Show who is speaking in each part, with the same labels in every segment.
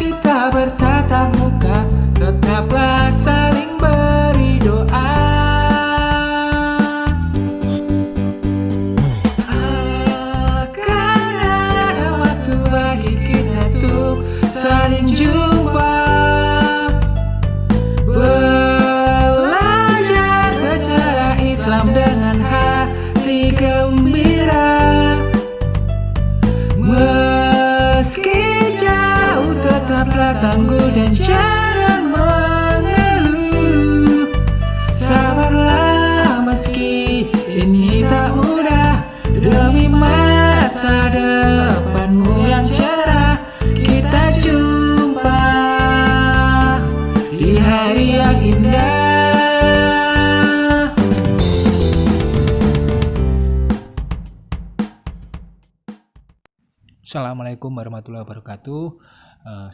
Speaker 1: kita bertatap muka, tetaplah saling beri doa. Akan ada waktu bagi kita untuk saling jumpa, belajar sejarah Islam dengan hati gembira. Meski jauh tetaplah tangguh dan jangan mengeluh. Sabarlah meski ini tak mudah, demi masa depanmu yang cerah. Kita jumpa di hari yang indah.
Speaker 2: Assalamualaikum warahmatullahi wabarakatuh.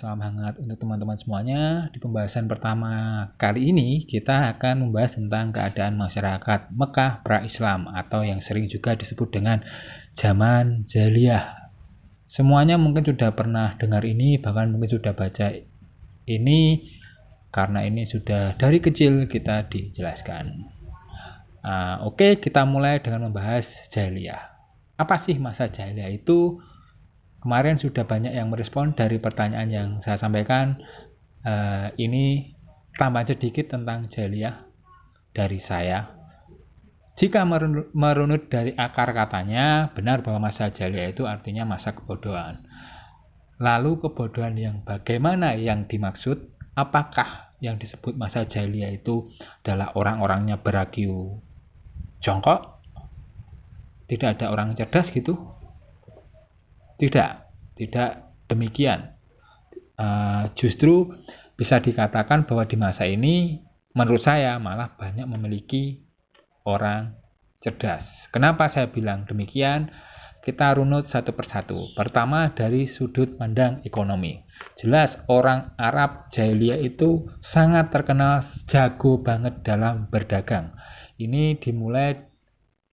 Speaker 2: Salam hangat untuk teman-teman semuanya. Di pembahasan pertama kali ini kita akan membahas tentang keadaan masyarakat Mekah pra-Islam atau yang sering juga disebut dengan zaman jahiliyah. Semuanya mungkin sudah pernah dengar ini, bahkan mungkin sudah baca ini, karena ini sudah dari kecil kita dijelaskan. Oke, kita mulai dengan membahas jahiliyah. Apa sih masa jahiliyah itu? Kemarin sudah banyak yang merespon dari pertanyaan yang saya sampaikan. Ini tambah sedikit tentang jahiliyah dari saya. Jika merunut dari akar katanya, benar bahwa masa jahiliyah itu artinya masa kebodohan. Lalu kebodohan yang bagaimana yang dimaksud? Apakah yang disebut masa jahiliyah itu adalah orang-orangnya berakiu jongkok? Tidak ada orang cerdas gitu? Tidak demikian. Justru bisa dikatakan bahwa di masa ini menurut saya malah banyak memiliki orang cerdas. Kenapa saya bilang demikian? Kita runut satu persatu. Pertama, dari sudut pandang ekonomi. Jelas orang Arab jahiliyah itu sangat terkenal jago banget dalam berdagang. Ini dimulai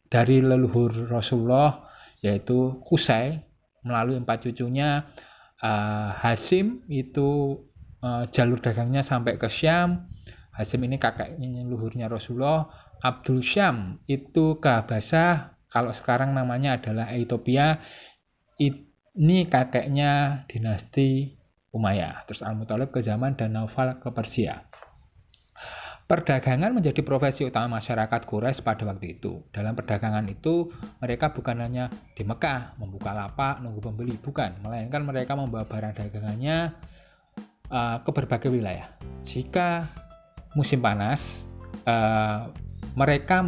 Speaker 2: dari leluhur Rasulullah, yaitu Qusay, melalui 4 cucunya. Hasim itu jalur dagangnya sampai ke Syam. Hasim ini kakaknya leluhurnya Rasulullah. Abdul Syam itu ke Habasah, kalau sekarang namanya adalah Ethiopia. Ini kakeknya dinasti Umayyah. Terus Al-Muthalib ke Yaman dan Naufal ke Persia. Perdagangan menjadi profesi utama masyarakat Quraisy pada waktu itu. Dalam perdagangan itu, mereka bukan hanya di Mekah membuka lapak, nunggu pembeli, bukan. Melainkan mereka membawa barang dagangannya ke berbagai wilayah. Jika musim panas, mereka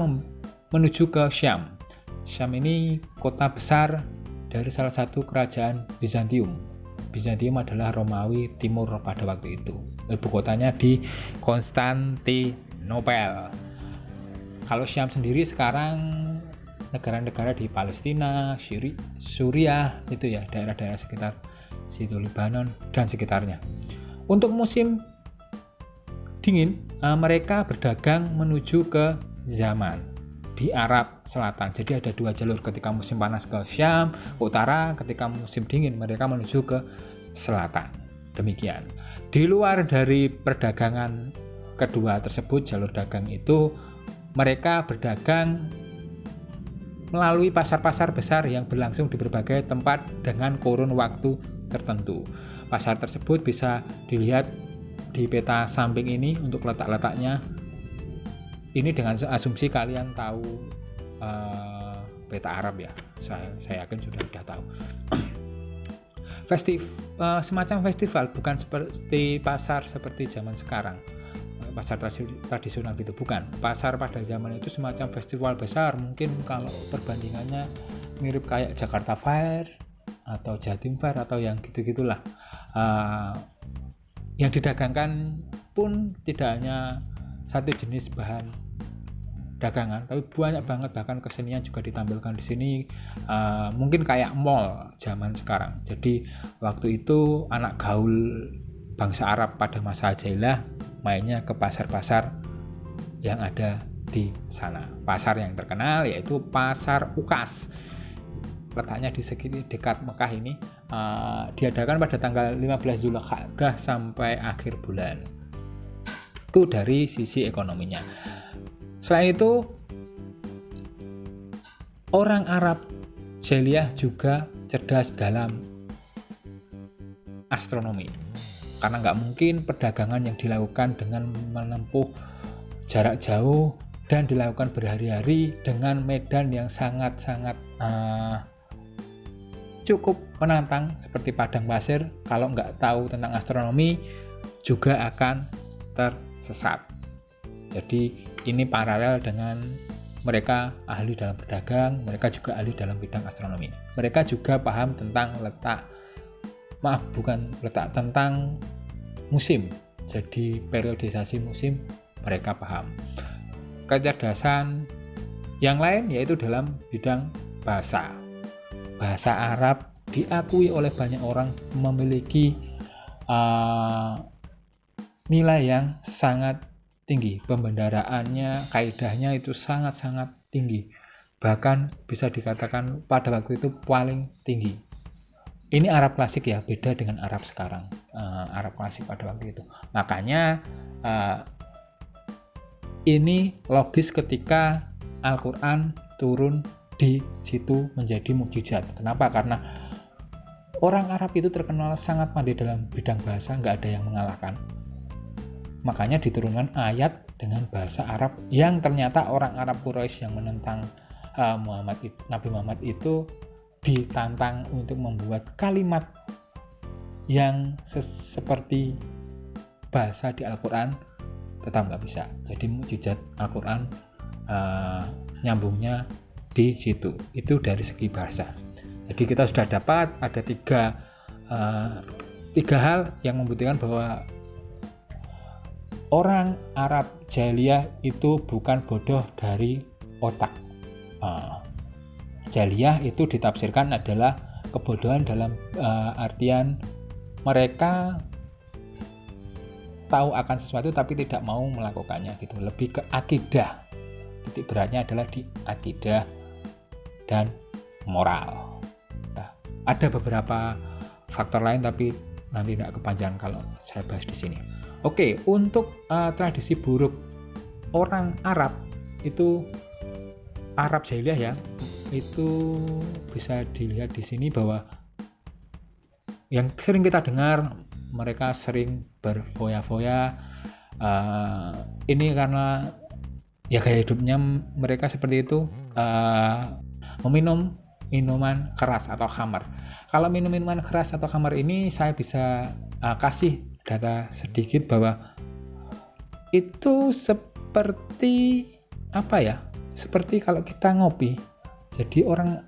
Speaker 2: menuju ke Syam. Syam ini kota besar dari salah satu kerajaan Bizantium. Bizantium adalah Romawi Timur pada waktu itu. Ibu kotanya di Konstantinopel. Kalau Syam sendiri sekarang negara-negara di Palestina, Suriah, itu ya, daerah-daerah sekitar situ, Lebanon dan sekitarnya. Untuk musim dingin, mereka berdagang menuju ke Yaman di Arab Selatan. Jadi ada 2 jalur, ketika musim panas ke Syam, ke utara, ketika musim dingin mereka menuju ke selatan. Demikian. Di luar dari perdagangan kedua tersebut, jalur dagang itu, mereka berdagang melalui pasar-pasar besar yang berlangsung di berbagai tempat dengan kurun waktu tertentu. Pasar tersebut bisa dilihat di peta samping ini untuk letak-letaknya. Ini dengan asumsi kalian tahu peta Arab ya. Saya yakin sudah tahu. Semacam festival, bukan seperti pasar seperti zaman sekarang, pasar tradisional gitu, bukan. Pasar pada zaman itu semacam festival besar, mungkin kalau perbandingannya mirip kayak Jakarta Fair atau Jatim Fair atau yang gitu-gitulah. Yang didagangkan pun tidak hanya satu jenis bahan dagangan, tapi banyak banget, bahkan kesenian juga ditampilkan di sini. Mungkin kayak mall zaman sekarang. Jadi waktu itu anak gaul bangsa Arab pada masa jahiliyah mainnya ke pasar-pasar yang ada di sana. Pasar yang terkenal yaitu Pasar Ukas, letaknya di dekat Mekah ini. diadakan pada tanggal 15 Zulhijjah sampai akhir bulan. Itu dari sisi ekonominya. Selain itu, orang Arab jahiliyah juga cerdas dalam astronomi. Karena nggak mungkin perdagangan yang dilakukan dengan menempuh jarak jauh dan dilakukan berhari-hari dengan medan yang sangat-sangat cukup menantang seperti padang pasir. Kalau nggak tahu tentang astronomi juga akan tersesat. Jadi ini paralel dengan mereka ahli dalam berdagang, mereka juga ahli dalam bidang astronomi. Mereka juga paham tentang tentang musim. Jadi periodisasi musim mereka paham. Kecerdasan yang lain yaitu dalam bidang bahasa. Bahasa Arab diakui oleh banyak orang memiliki nilai yang sangat tinggi. Pembendaraannya, kaidahnya itu sangat-sangat tinggi. Bahkan bisa dikatakan pada waktu itu paling tinggi. Ini Arab klasik ya, beda dengan Arab sekarang. Arab klasik pada waktu itu. Makanya ini logis ketika Al-Quran turun di situ menjadi mukjizat. Kenapa? Karena orang Arab itu terkenal sangat pandai dalam bidang bahasa, nggak ada yang mengalahkan. Makanya diturunkan ayat dengan bahasa Arab yang ternyata orang Arab Quraisy yang menentang Nabi Muhammad itu ditantang untuk membuat kalimat yang seperti bahasa di Al-Quran, tetap nggak bisa. Jadi mukjizat Al-Quran nyambungnya di situ. Itu dari segi bahasa. Jadi kita sudah dapat ada tiga hal yang membuktikan bahwa orang Arab jahiliyah itu bukan bodoh dari otak. Jahiliyah itu ditafsirkan adalah kebodohan dalam artian mereka tahu akan sesuatu tapi tidak mau melakukannya gitu. Lebih ke akidah. Titik beratnya adalah di akidah dan moral. Nah, ada beberapa faktor lain tapi nanti tidak kepanjangan kalau saya bahas di sini. Oke, untuk tradisi buruk orang Arab itu Arab jahiliyah ya, itu bisa dilihat di sini bahwa yang sering kita dengar mereka sering berfoya-foya. Ini karena ya gaya hidupnya mereka seperti itu, meminum minuman keras atau khamar. Kalau minum minuman keras atau khamar ini saya bisa kasih data sedikit bahwa itu seperti apa ya? Seperti kalau kita ngopi. Jadi orang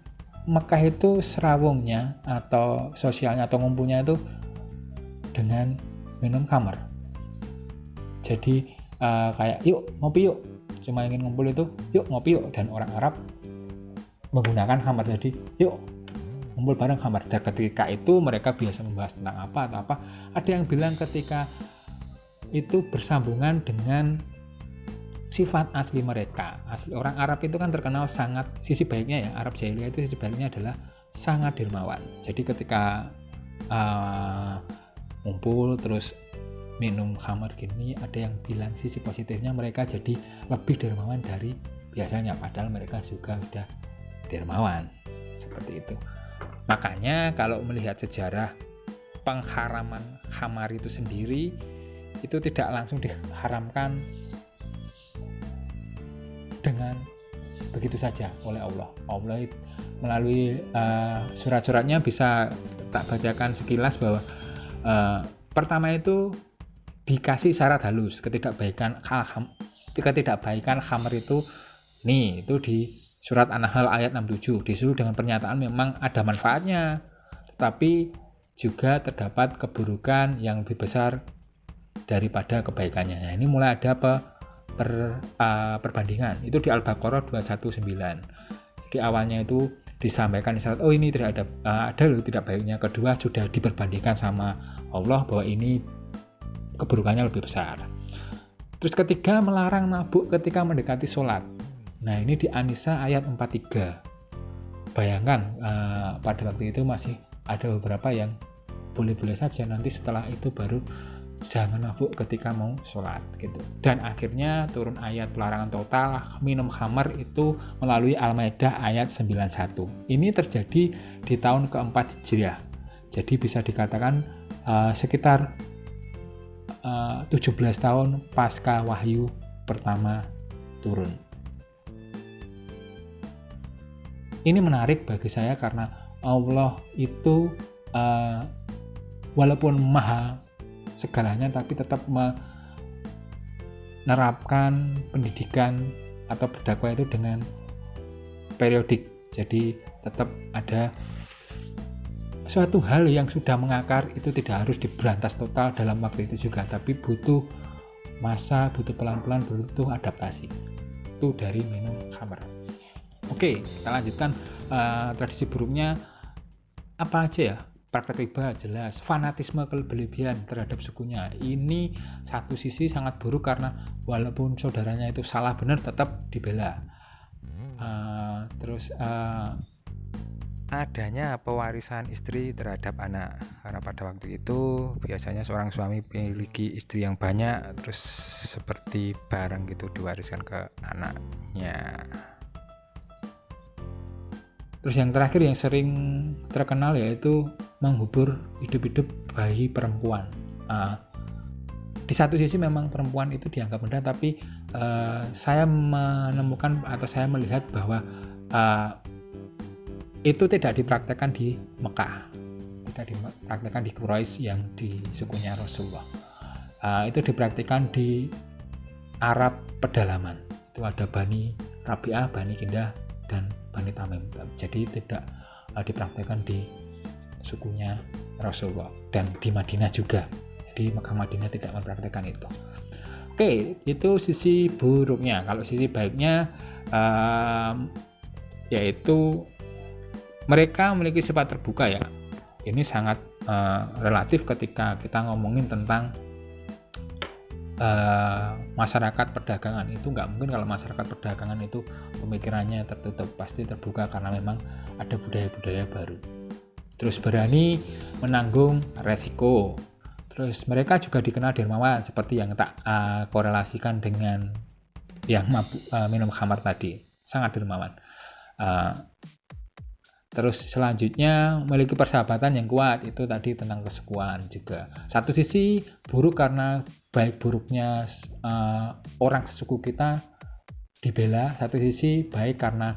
Speaker 2: Mekah itu serawungnya atau sosialnya atau ngumpulnya itu dengan minum khamar. Jadi kayak yuk ngopi yuk, cuma ingin ngumpul itu yuk ngopi yuk, dan orang Arab menggunakan khamar. Jadi yuk ngumpul bareng khamar. Dan ketika itu mereka biasa membahas tentang apa atau apa. Ada yang bilang ketika itu bersambungan dengan sifat asli mereka. Asli orang Arab itu kan terkenal sangat, sisi baiknya ya, Arab jahiliyah itu sisi baiknya adalah sangat dermawan. Jadi ketika ngumpul terus minum khamar gini, ada yang bilang sisi positifnya mereka jadi lebih dermawan dari biasanya, padahal mereka juga udah dermawan seperti itu. Makanya kalau melihat sejarah pengharaman khamar itu sendiri, itu tidak langsung diharamkan dengan begitu saja oleh Allah. Allah melalui surat-suratnya bisa tak bacakan sekilas bahwa pertama itu dikasih syarat halus, ketidakbaikan khamar itu nih, itu di surat An-Nahl ayat 67 disuruh dengan pernyataan memang ada manfaatnya, tetapi juga terdapat keburukan yang lebih besar daripada kebaikannya. Nah, ini mulai ada perbandingan itu di Al-Baqarah 219. Jadi awalnya itu disampaikan syarat, oh ini tidak ada loh tidak baiknya. Kedua sudah diperbandingkan sama Allah bahwa ini keburukannya lebih besar. Terus ketiga melarang mabuk ketika mendekati sholat. Nah ini di An-Nisa ayat 43. Bayangkan pada waktu itu masih ada beberapa yang boleh-boleh saja, nanti setelah itu baru jangan mabuk ketika mau sholat gitu. Dan akhirnya turun ayat pelarangan total minum khamar itu melalui Al-Maidah ayat 91. Ini terjadi di tahun keempat Hijriah. Jadi bisa dikatakan sekitar 17 tahun pasca wahyu pertama turun. Ini menarik bagi saya karena Allah itu walaupun maha segalanya, tapi tetap menerapkan pendidikan atau berdakwah itu dengan periodik. Jadi tetap ada suatu hal yang sudah mengakar itu tidak harus diberantas total dalam waktu itu juga, tapi butuh masa, butuh pelan-pelan, butuh adaptasi. Itu dari minum khamar. Oke, kita lanjutkan tradisi buruknya apa aja ya? Praktek riba jelas, fanatisme berlebihan terhadap sukunya. Ini satu sisi sangat buruk karena walaupun saudaranya itu salah benar tetap dibela. Terus adanya pewarisan istri terhadap anak, karena pada waktu itu biasanya seorang suami memiliki istri yang banyak, terus seperti barang gitu diwariskan ke anaknya. Terus yang terakhir yang sering terkenal yaitu menghubur hidup-hidup bayi perempuan. Di satu sisi memang perempuan itu dianggap rendah, tapi saya menemukan atau saya melihat bahwa itu tidak dipraktekkan di Mekah, tidak dipraktekkan di Quraisy yang di sukunya Rasulullah. Itu dipraktikkan di Arab pedalaman. Itu ada Bani Rabi'ah, Bani Kindah, dan Bani Tamim. Jadi tidak dipraktekkan di sukunya Rasulullah dan di Madinah juga. Jadi Mekah Madinah tidak mempraktekkan itu. Oke, itu sisi buruknya. Kalau sisi baiknya yaitu mereka memiliki sifat terbuka ya. Ini sangat relatif ketika kita ngomongin tentang masyarakat perdagangan. Itu nggak mungkin kalau masyarakat perdagangan itu pemikirannya tertutup, pasti terbuka karena memang ada budaya-budaya baru. Terus berani menanggung resiko. Terus mereka juga dikenal dermawan seperti yang tak korelasikan dengan yang minum khamar tadi, sangat dermawan. Terus selanjutnya memiliki persahabatan yang kuat, itu tadi tentang kesukuan juga. Satu sisi buruk karena baik buruknya orang sesuku kita dibela, satu sisi baik karena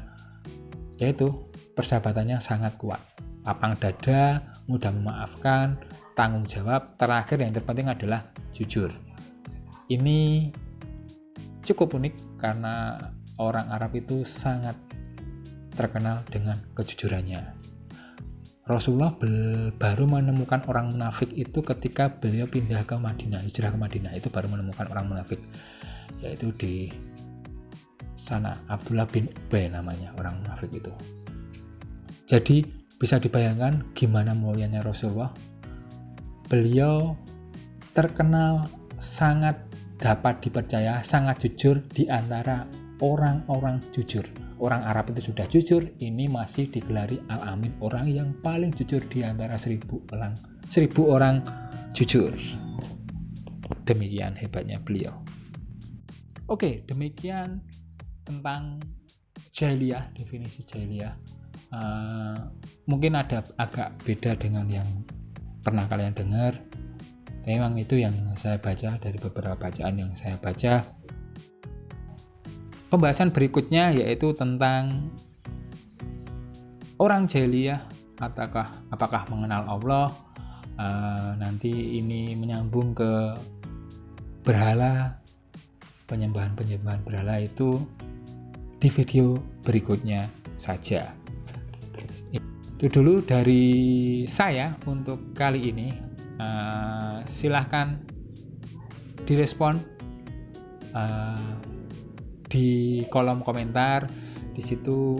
Speaker 2: yaitu persahabatannya sangat kuat, lapang dada, mudah memaafkan, tanggung jawab, terakhir yang terpenting adalah jujur. Ini cukup unik karena orang Arab itu sangat terkenal dengan kejujurannya. Rasulullah baru menemukan orang munafik itu ketika beliau pindah ke Madinah, hijrah ke Madinah, itu baru menemukan orang munafik, yaitu di sana Abdullah bin Ubay namanya orang munafik itu. Jadi bisa dibayangkan gimana mulianya Rasulullah. Beliau terkenal sangat dapat dipercaya, sangat jujur di antara orang-orang jujur. Orang Arab itu sudah jujur, ini masih digelari Al-Amin, orang yang paling jujur di antara 1000 orang jujur. Demikian hebatnya beliau. Oke, demikian tentang jahiliyah, definisi jahiliyah. Mungkin ada agak beda dengan yang pernah kalian dengar. Memang itu yang saya baca dari beberapa bacaan yang saya baca. Pembahasan berikutnya yaitu tentang orang jahiliyah, apakah mengenal Allah. Nanti ini menyambung ke berhala, penyembahan berhala itu di video berikutnya saja. Itu dulu dari saya untuk kali ini. Silahkan direspon di kolom komentar. Di situ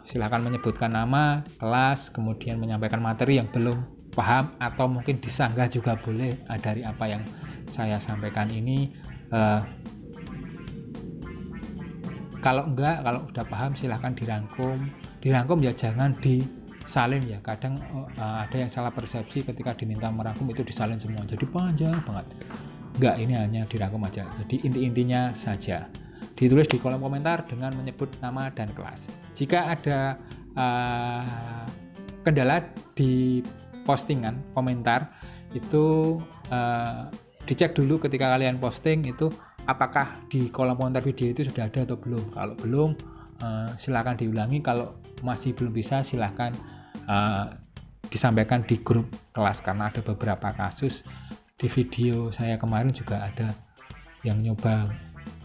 Speaker 2: silahkan menyebutkan nama, kelas, kemudian menyampaikan materi yang belum paham atau mungkin disanggah juga boleh dari apa yang saya sampaikan ini. Kalau udah paham silahkan dirangkum ya, jangan salin ya. Kadang ada yang salah persepsi ketika diminta merangkum itu disalin semua, jadi panjang banget. Enggak, ini hanya dirangkum aja. Jadi inti-intinya saja. Ditulis di kolom komentar dengan menyebut nama dan kelas. Jika ada kendala di postingan komentar itu dicek dulu ketika kalian posting itu apakah di kolom komentar video itu sudah ada atau belum. Kalau belum silakan diulangi. Kalau masih belum bisa silakan disampaikan di grup kelas, karena ada beberapa kasus di video saya kemarin juga ada yang nyoba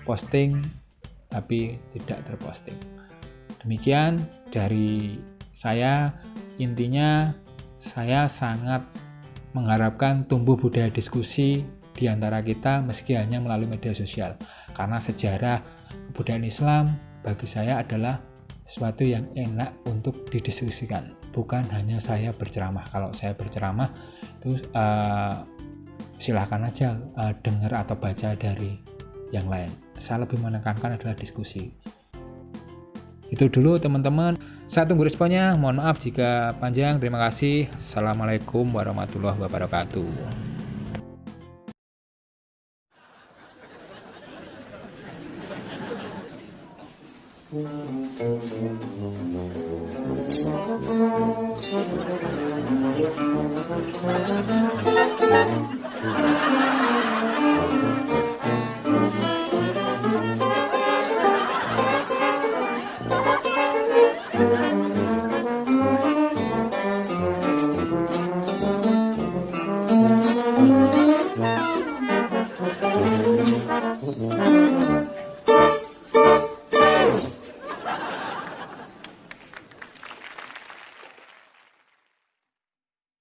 Speaker 2: posting tapi tidak terposting. Demikian dari saya. Intinya saya sangat mengharapkan tumbuh budaya diskusi di antara kita meski hanya melalui media sosial, karena sejarah kebudayaan Islam bagi saya adalah sesuatu yang enak untuk didiskusikan, bukan hanya saya berceramah. Kalau saya berceramah itu silahkan aja dengar atau baca dari yang lain. Saya lebih menekankan adalah diskusi. Itu dulu teman-teman. Saya tunggu responnya. Mohon maaf jika panjang. Terima kasih. Assalamualaikum warahmatullahi wabarakatuh.